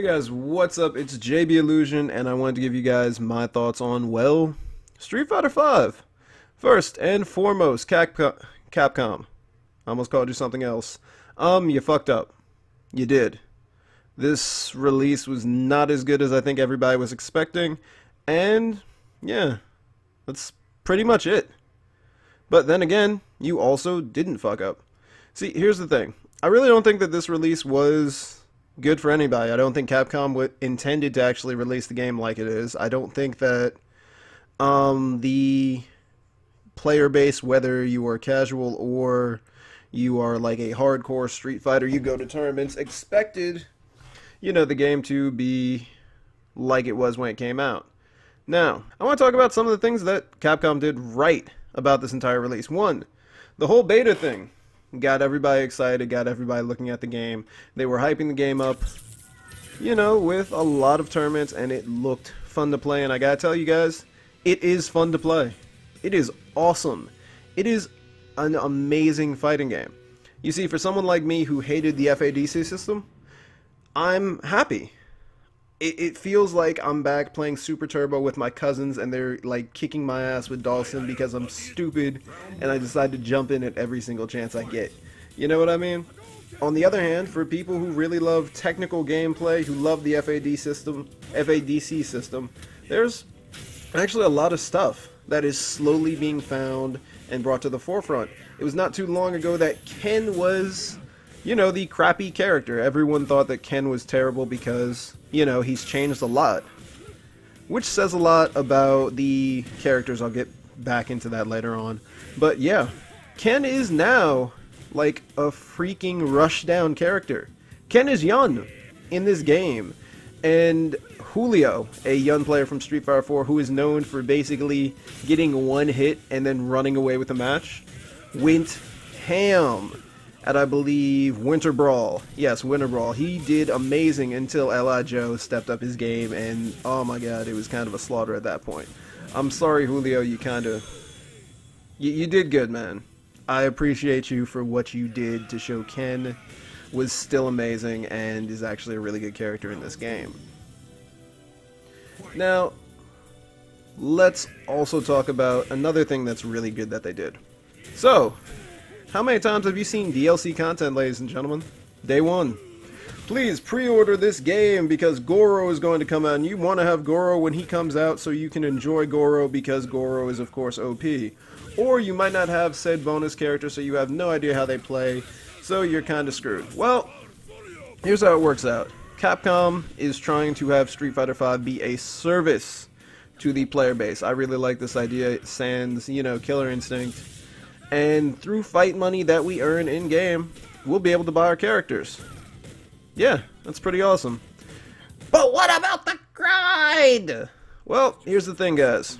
Hey guys, what's up? It's JB Illusion, and I wanted to give you guys my thoughts on, well, Street Fighter V. First and foremost, Capcom. I almost called you something else. You fucked up. You did. This release was not as good as I think everybody was expecting, and yeah, that's pretty much it. But then again, you also didn't fuck up. See, here's the thing. I really don't think that this release was good for anybody. I don't think Capcom intended to actually release the game like it is. I don't think that the player base, whether you are casual or you are like a hardcore Street Fighter, you go to tournaments, expected, the game to be like it was when it came out. Now, I want to talk about some of the things that Capcom did right about this entire release. One, the whole beta thing. Got everybody excited, got everybody looking at the game. They were hyping the game up, with a lot of tournaments, and it looked fun to play. And I gotta tell you guys, it is fun to play. It is awesome. It is an amazing fighting game. You see, for someone like me who hated the FADC system, I'm happy. It feels like I'm back playing Super Turbo with my cousins, and they're like kicking my ass with Dawson because I'm stupid and I decide to jump in at every single chance I get. You know what I mean? On the other hand, for people who really love technical gameplay, who love the FADC system, there's actually a lot of stuff that is slowly being found and brought to the forefront. It was not too long ago that Ken was, the crappy character. Everyone thought that Ken was terrible because he's changed a lot, which says a lot about the characters. I'll get back into that later on. But yeah, Ken is now like a freaking rushdown character. Ken is Yun in this game, and Julio, a Yun player from Street Fighter 4 who is known for basically getting one hit and then running away with the match, went ham at, I believe, Winter Brawl. Yes, Winter Brawl. He did amazing until L.I. Joe stepped up his game, and oh my god, it was kind of a slaughter at that point. I'm sorry, Julio, you did good, man. I appreciate you for what you did to show Ken was still amazing and is actually a really good character in this game. Now, let's also talk about another thing that's really good that they did. So, how many times have you seen DLC content, ladies and gentlemen? Day one. Please pre-order this game because Goro is going to come out, and you want to have Goro when he comes out so you can enjoy Goro because Goro is, of course, OP. Or you might not have said bonus character, so you have no idea how they play, so you're kind of screwed. Well, here's how it works out. Capcom is trying to have Street Fighter V be a service to the player base. I really like this idea. Sans, Killer Instinct. And through fight money that we earn in-game, we'll be able to buy our characters. Yeah, that's pretty awesome. But what about the grind? Well, here's the thing, guys.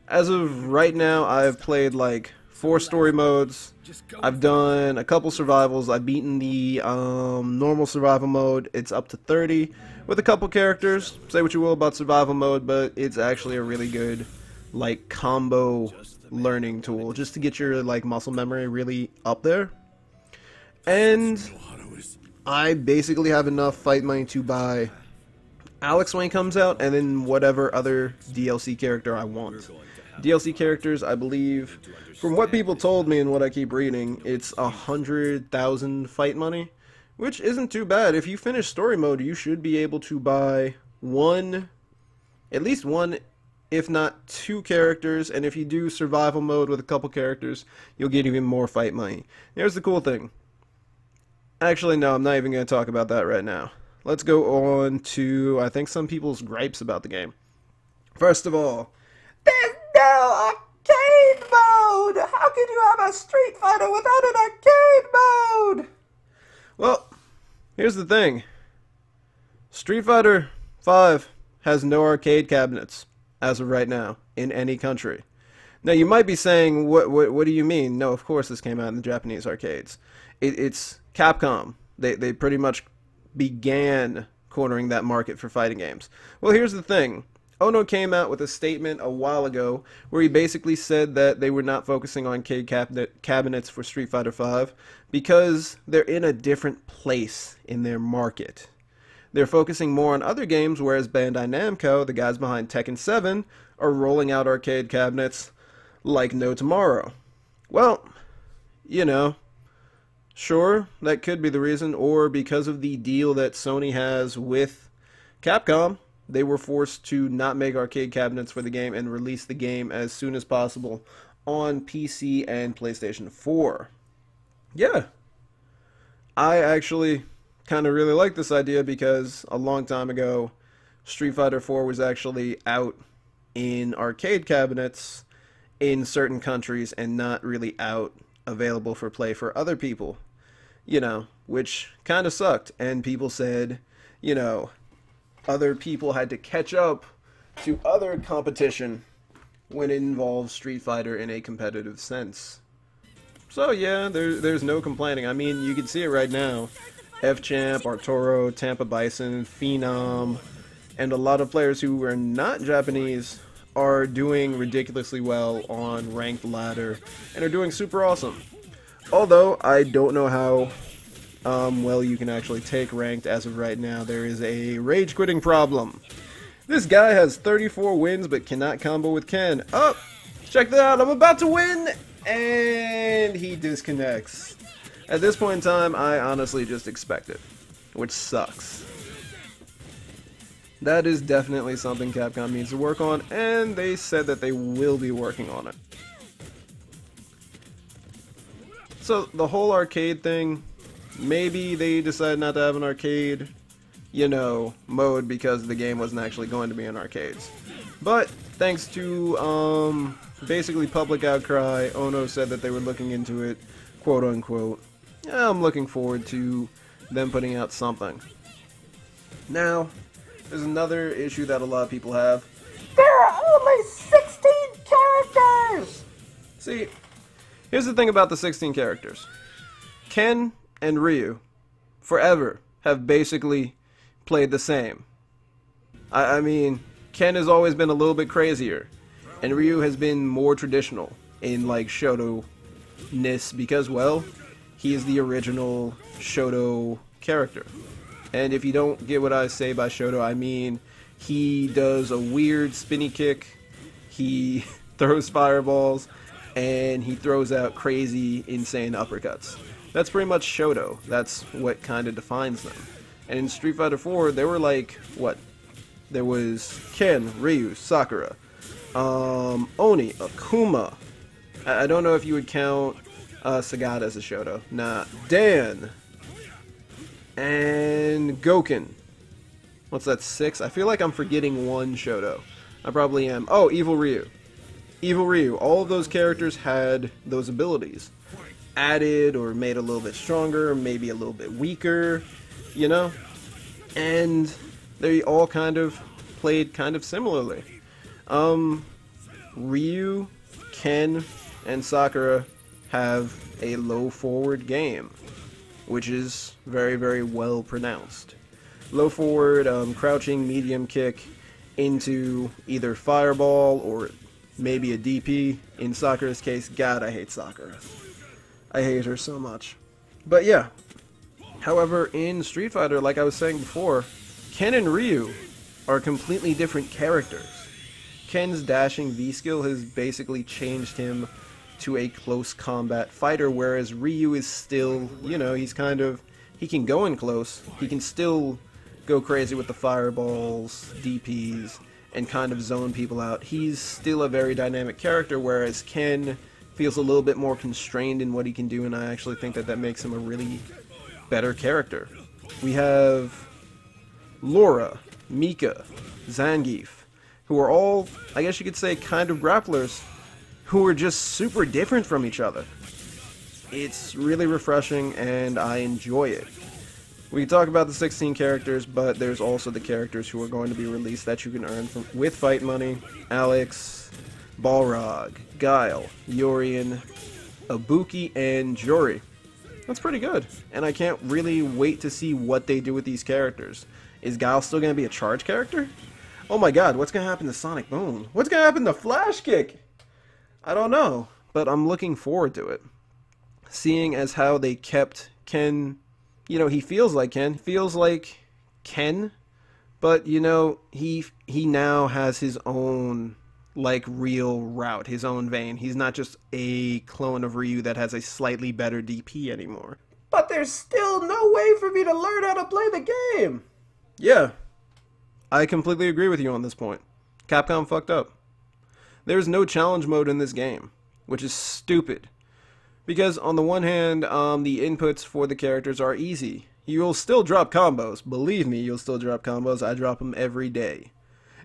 As of right now, I've played like 4 story modes. I've done a couple survivals. I've beaten the normal survival mode. It's up to 30 with a couple characters. Say what you will about survival mode, but it's actually a really good like combo learning tool just to get your like muscle memory really up there. And I basically have enough fight money to buy Alex when he comes out, and then whatever other DLC character I want. DLC characters, I believe, from what people told me and what I keep reading, it's 100,000 fight money, which isn't too bad. If you finish story mode, you should be able to buy at least one, if not 2 characters, and if you do survival mode with a couple characters, you'll get even more fight money. Here's the cool thing. Actually, no, I'm not even going to talk about that right now. Let's go on to, I think, some people's gripes about the game. First of all, there's no arcade mode! How can you have a Street Fighter without an arcade mode? Well, here's the thing. Street Fighter V has no arcade cabinets as of right now in any country. Now you might be saying, what do you mean? No, of course this came out in the Japanese arcades. It's Capcom. They pretty much began cornering that market for fighting games. Well, here's the thing. Ono came out with a statement a while ago where he basically said that they were not focusing on arcade cabinets for Street Fighter V because they're in a different place in their market. They're focusing more on other games, whereas Bandai Namco, the guys behind Tekken 7, are rolling out arcade cabinets like no tomorrow. Well, you know, sure, that could be the reason, or because of the deal that Sony has with Capcom, they were forced to not make arcade cabinets for the game and release the game as soon as possible on PC and PlayStation 4. Yeah, I actually kind of really like this idea because a long time ago, Street Fighter 4 was actually out in arcade cabinets in certain countries and not really out available for play for other people, you know, which kind of sucked. And people said, you know, other people had to catch up to other competition when it involves Street Fighter in a competitive sense. So yeah, there's no complaining. I mean, you can see it right now. F-Champ, Arturo, Tampa Bison, Phenom, and a lot of players who are not Japanese are doing ridiculously well on ranked ladder and are doing super awesome. Although, I don't know how well you can actually take ranked as of right now. There is a rage quitting problem. This guy has 34 wins but cannot combo with Ken. Oh, check that out, I'm about to win! And he disconnects. At this point in time, I honestly just expect it, which sucks. That is definitely something Capcom needs to work on, and they said that they will be working on it. So, the whole arcade thing, maybe they decided not to have an arcade, you know, mode because the game wasn't actually going to be in arcades. But, thanks to, basically public outcry, Ono said that they were looking into it, quote unquote. Yeah, I'm looking forward to them putting out something. Now, there's another issue that a lot of people have. There are only 16 characters! See, here's the thing about the 16 characters. Ken and Ryu, forever, have basically played the same. I mean, Ken has always been a little bit crazier, and Ryu has been more traditional in, like, Shoto-ness because, well, he is the original Shoto character. And if you don't get what I say by Shoto, I mean he does a weird spinny kick, he throws fireballs, and he throws out crazy, insane uppercuts. That's pretty much Shoto. That's what kind of defines them. And in Street Fighter 4, there were like, what? There was Ken, Ryu, Sakura, Oni, Akuma. I don't know if you would count Sagata as a Shoto. Nah. Dan. And Goken. What's that, 6? I feel like I'm forgetting one Shoto. I probably am. Oh, Evil Ryu. Evil Ryu. All of those characters had those abilities. Added or made a little bit stronger, maybe a little bit weaker, you know? And they all kind of played kind of similarly. Ryu, Ken, and Sakura have a low forward game, which is very, very well pronounced. Low forward, crouching, medium kick into either fireball or maybe a DP. In Sakura's case, God, I hate Sakura. I hate her so much. But yeah. However, in Street Fighter, like I was saying before, Ken and Ryu are completely different characters. Ken's dashing V-skill has basically changed him to a close combat fighter, whereas Ryu is still, you know, he can go in close, he can still go crazy with the fireballs, DPs, and kind of zone people out. He's still a very dynamic character, whereas Ken feels a little bit more constrained in what he can do, and I actually think that that makes him a really better character. We have Laura, Mika, Zangief, who are all, I guess you could say, kind of grapplers, who are just super different from each other. It's really refreshing, and I enjoy it. We can talk about the 16 characters, but there's also the characters who are going to be released that you can earn with fight money. Alex, Balrog, Guile, Yorian, Ibuki, and Jori. That's pretty good, and I can't really wait to see what they do with these characters. Is Guile still going to be a charge character? Oh my god, what's going to happen to Sonic Boom? What's going to happen to Flash Kick? I don't know, but I'm looking forward to it. Seeing as how they kept Ken, you know, he feels like Ken. Feels like Ken, but you know, he now has his own like real route, his own vein. He's not just a clone of Ryu that has a slightly better DP anymore. But there's still no way for me to learn how to play the game. Yeah, I completely agree with you on this point. Capcom fucked up. There's no challenge mode in this game, which is stupid. Because on the one hand, the inputs for the characters are easy. You'll still drop combos. Believe me, you'll still drop combos. I drop them every day.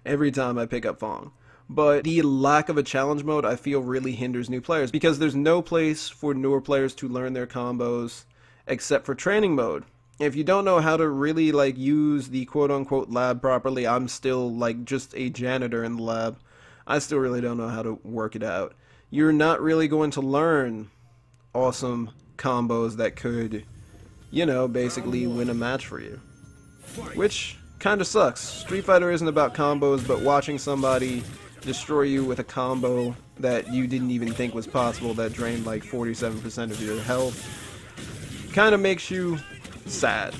Every time I pick up Fong. But the lack of a challenge mode, I feel, really hinders new players. Because there's no place for newer players to learn their combos except for training mode. If you don't know how to really, like, use the quote-unquote lab properly, I'm still, like, just a janitor in the lab. I still really don't know how to work it out. You're not really going to learn awesome combos that could, you know, basically win a match for you. Which kind of sucks. Street Fighter isn't about combos, but watching somebody destroy you with a combo that you didn't even think was possible that drained like 47% of your health kind of makes you sad.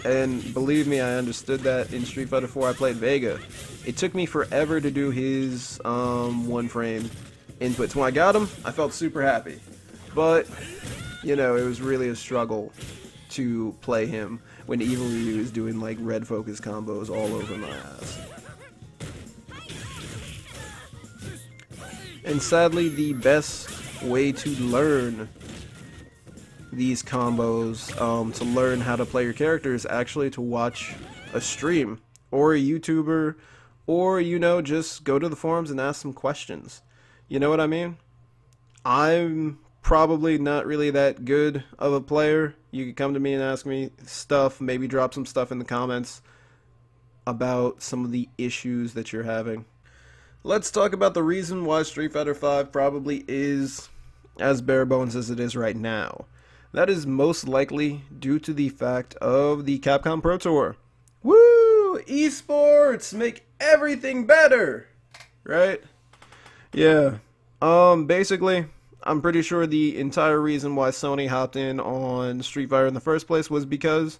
And believe me, I understood that in Street Fighter 4. I played Vega. It took me forever to do his one frame inputs. When I got him, I felt super happy. But, you know, it was really a struggle to play him when Evil Ryu is doing like red focus combos all over my ass. And sadly, the best way to learn these combos, to learn how to play your character, is actually to watch a stream or a YouTuber, or, you know, just go to the forums and ask some questions. You know what I mean? I'm probably not really that good of a player. You could come to me and ask me stuff, maybe drop some stuff in the comments about some of the issues that you're having. Let's talk about the reason why Street Fighter V probably is as bare bones as it is right now. That is most likely due to the fact of the Capcom Pro Tour. Woo! Esports make everything better! Right? Yeah. Basically, I'm pretty sure the entire reason why Sony hopped in on Street Fighter in the first place was because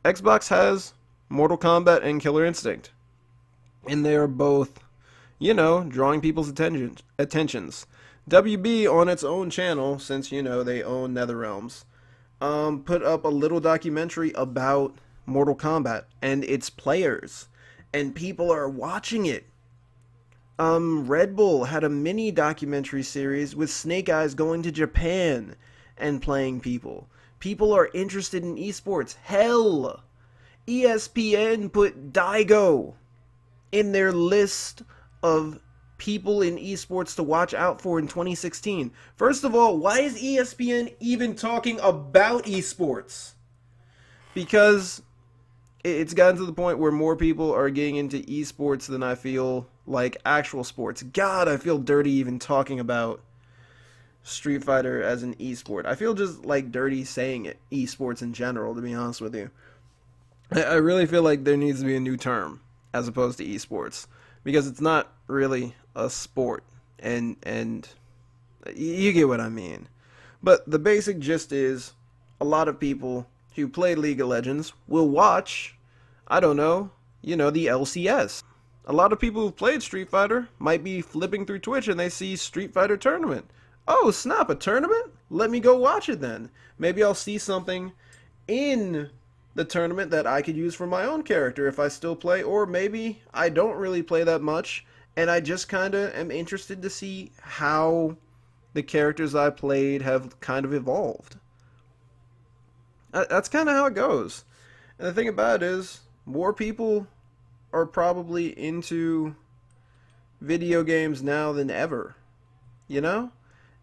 Xbox has Mortal Kombat and Killer Instinct. And they are both, you know, drawing people's attentions. WB on its own channel, since, you know, they own NetherRealms, put up a little documentary about Mortal Kombat and its players. And people are watching it. Red Bull had a mini documentary series with Snake Eyes going to Japan and playing people. People are interested in esports. Hell, ESPN put Daigo in their list of people in esports to watch out for in 2016. First of all, why is ESPN even talking about esports? Because it's gotten to the point where more people are getting into esports than I feel like actual sports. God, I feel dirty even talking about Street Fighter as an esport. I feel just like dirty saying it, esports in general, to be honest with you. I really feel like there needs to be a new term as opposed to esports, because it's not really a sport, and you get what I mean. But the basic gist is, a lot of people who play League of Legends will watch, I don't know, you know, the LCS. A lot of people who've played Street Fighter might be flipping through Twitch and they see Street Fighter tournament. Oh, snap, a tournament? Let me go watch it then. Maybe I'll see something in the tournament that I could use for my own character if I still play, or maybe I don't really play that much and I just kind of am interested to see how the characters I played have kind of evolved. That's kind of how it goes. And the thing about it is, more people are probably into video games now than ever, you know?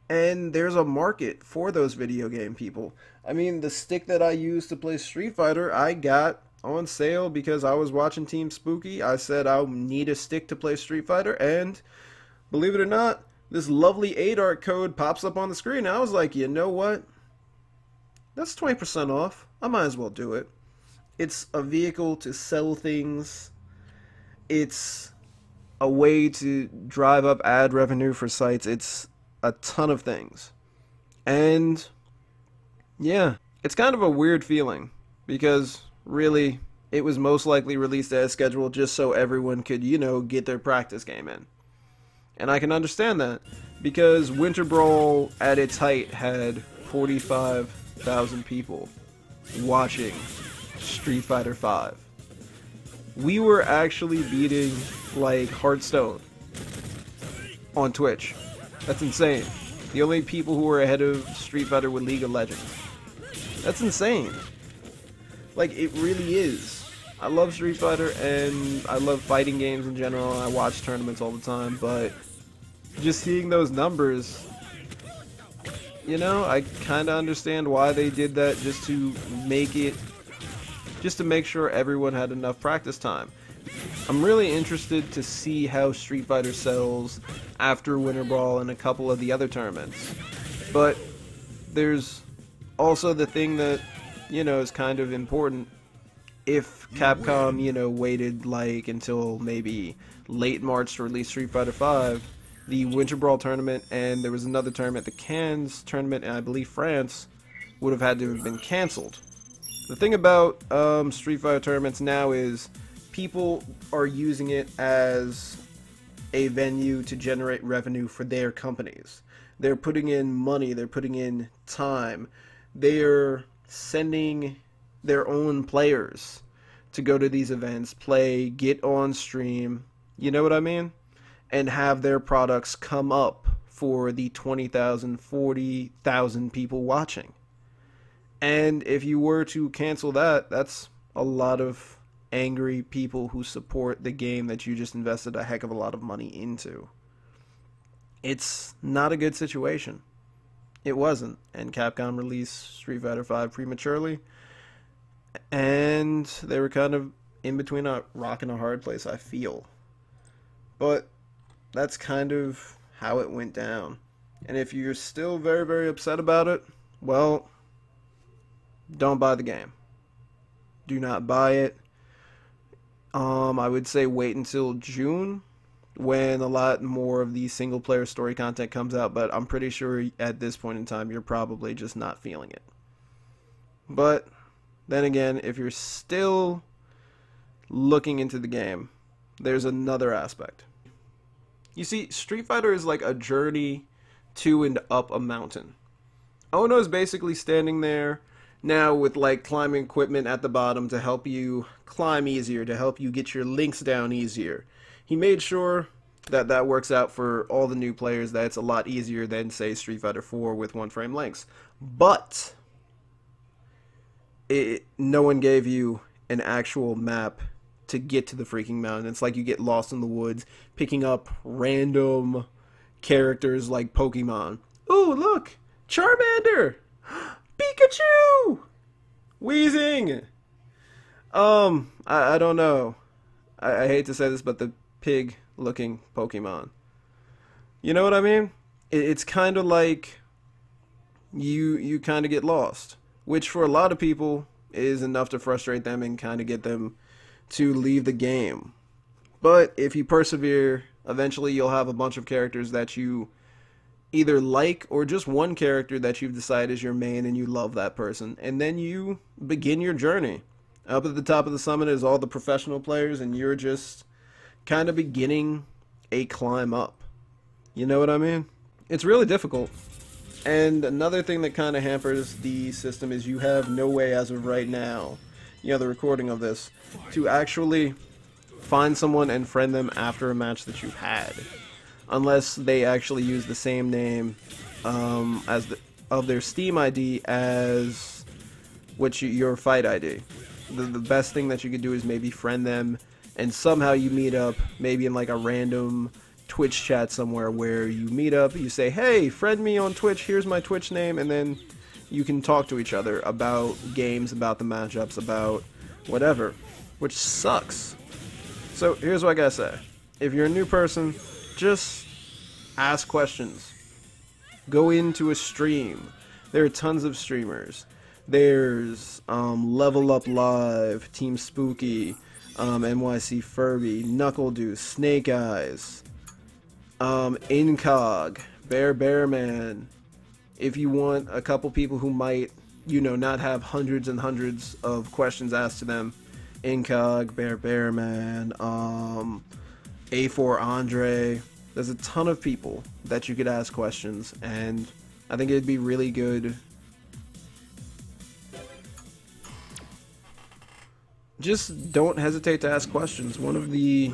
And there's a market for those video game people. I mean, the stick that I used to play Street Fighter, I got on sale because I was watching Team Spooky. I said I'll need a stick to play Street Fighter, and believe it or not, this lovely ADART code pops up on the screen. I was like, you know what? That's 20% off. I might as well do it. It's a vehicle to sell things. It's a way to drive up ad revenue for sites. It's a ton of things. And yeah, it's kind of a weird feeling because really it was most likely released as scheduled just so everyone could, get their practice game in. And I can understand that, because Winter Brawl at its height had 45,000 people watching Street Fighter V. We were actually beating, like, Hearthstone on Twitch. That's insane. The only people who were ahead of Street Fighter were League of Legends. That's insane. Like, it really is. I love Street Fighter, and I love fighting games in general, and I watch tournaments all the time, but just seeing those numbers, I kind of understand why they did that, just to make sure everyone had enough practice time. I'm really interested to see how Street Fighter sells after Winter Brawl and a couple of the other tournaments. But there's also the thing that, is kind of important. If Capcom, waited like until maybe late March to release Street Fighter V, the Winter Brawl tournament, and there was another tournament, the Cannes tournament, and I believe France, would have had to have been cancelled. The thing about Street Fighter tournaments now is people are using it as a venue to generate revenue for their companies. They're putting in money, they're putting in time, they're sending their own players to go to these events, play, get on stream, you know what I mean? And have their products come up for the 20,000, 40,000 people watching. And if you were to cancel that, that's a lot of angry people who support the game that you just invested a heck of a lot of money into. It's not a good situation. It wasn't. And Capcom released Street Fighter V prematurely. And they were kind of in between a rock and a hard place, I feel. But that's kind of how it went down. And if you're still very, very upset about it, well, don't buy the game. Do not buy it. I would say wait until June when a lot more of the single player story content comes out, but I'm pretty sure at this point in time you're probably just not feeling it. But then again, if you're still looking into the game, there's another aspect. You see, Street Fighter is like a journey to and up a mountain. Ono is basically standing there now with like climbing equipment at the bottom to help you climb easier, to help you get your links down easier. He made sure that that works out for all the new players, that it's a lot easier than, say, Street Fighter 4 with one frame links. But no one gave you an actual map to get to the freaking mountain. It's like you get lost in the woods, picking up random characters like Pokemon. Ooh, look! Charmander! Pikachu! Weezing! I don't know. I hate to say this, but the pig-looking Pokemon. You know what I mean? It's kind of like you kind of get lost, which for a lot of people is enough to frustrate them and kind of get them to leave the game. But if you persevere, eventually you'll have a bunch of characters that you either like, or just one character that you've decided is your main and you love that person, and then you begin your journey. Up at the top of the summit is all the professional players, and you're just kind of beginning a climb up. You know what I mean? It's really difficult. And another thing that kind of hampers the system is you have no way as of right now, the recording of this, to actually find someone and friend them after a match that you've had, unless they actually use the same name of their Steam ID as your fight ID. The best thing that you could do is maybe friend them, and somehow you meet up, maybe in like a random Twitch chat somewhere where you meet up, you say, hey, friend me on Twitch, here's my Twitch name, and then you can talk to each other about games, about the matchups, about whatever, which sucks. So here's what I gotta say. If you're a new person, just ask questions. Go into a stream. There are tons of streamers. There's Level Up Live, Team Spooky, NYC Furby, Knuckle Deuce, Snake Eyes, Incog, Bear Man. If you want a couple people who might, not have hundreds and hundreds of questions asked to them, Incog, Bearman, A4 Andre. There's a ton of people that you could ask questions, and I think it'd be really good. Just don't hesitate to ask questions. One of the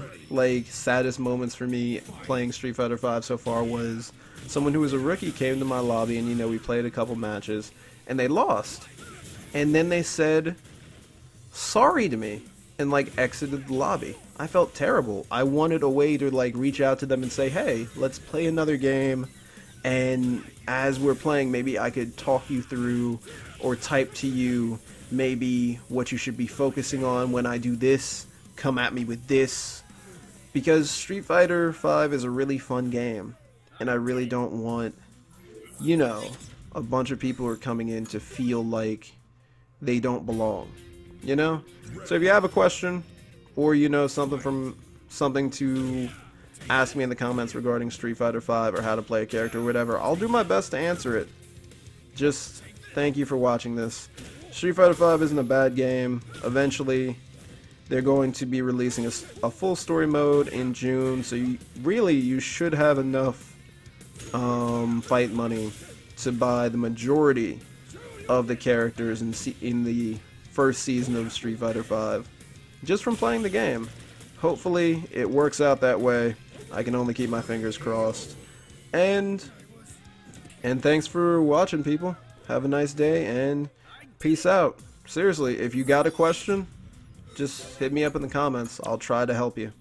saddest moments for me playing Street Fighter V so far was someone who was a rookie came to my lobby, and we played a couple matches and they lost, and then they said sorry to me and exited the lobby. I felt terrible. I wanted a way to reach out to them and say, hey, let's play another game, and as we're playing, maybe I could talk you through or type to you maybe what you should be focusing on when I do this, come at me with this, because Street Fighter V is a really fun game, and I really don't want, a bunch of people who are coming in to feel like they don't belong, So if you have a question, or something to ask me in the comments regarding Street Fighter V or how to play a character or whatever, I'll do my best to answer it. Just thank you for watching this. Street Fighter V isn't a bad game. Eventually, they're going to be releasing a full story mode in June, so you should have enough fight money to buy the majority of the characters in the first season of Street Fighter V, just from playing the game. Hopefully, it works out that way. I can only keep my fingers crossed. And thanks for watching, people. Have a nice day, and peace out. Seriously, if you got a question, just hit me up in the comments. I'll try to help you.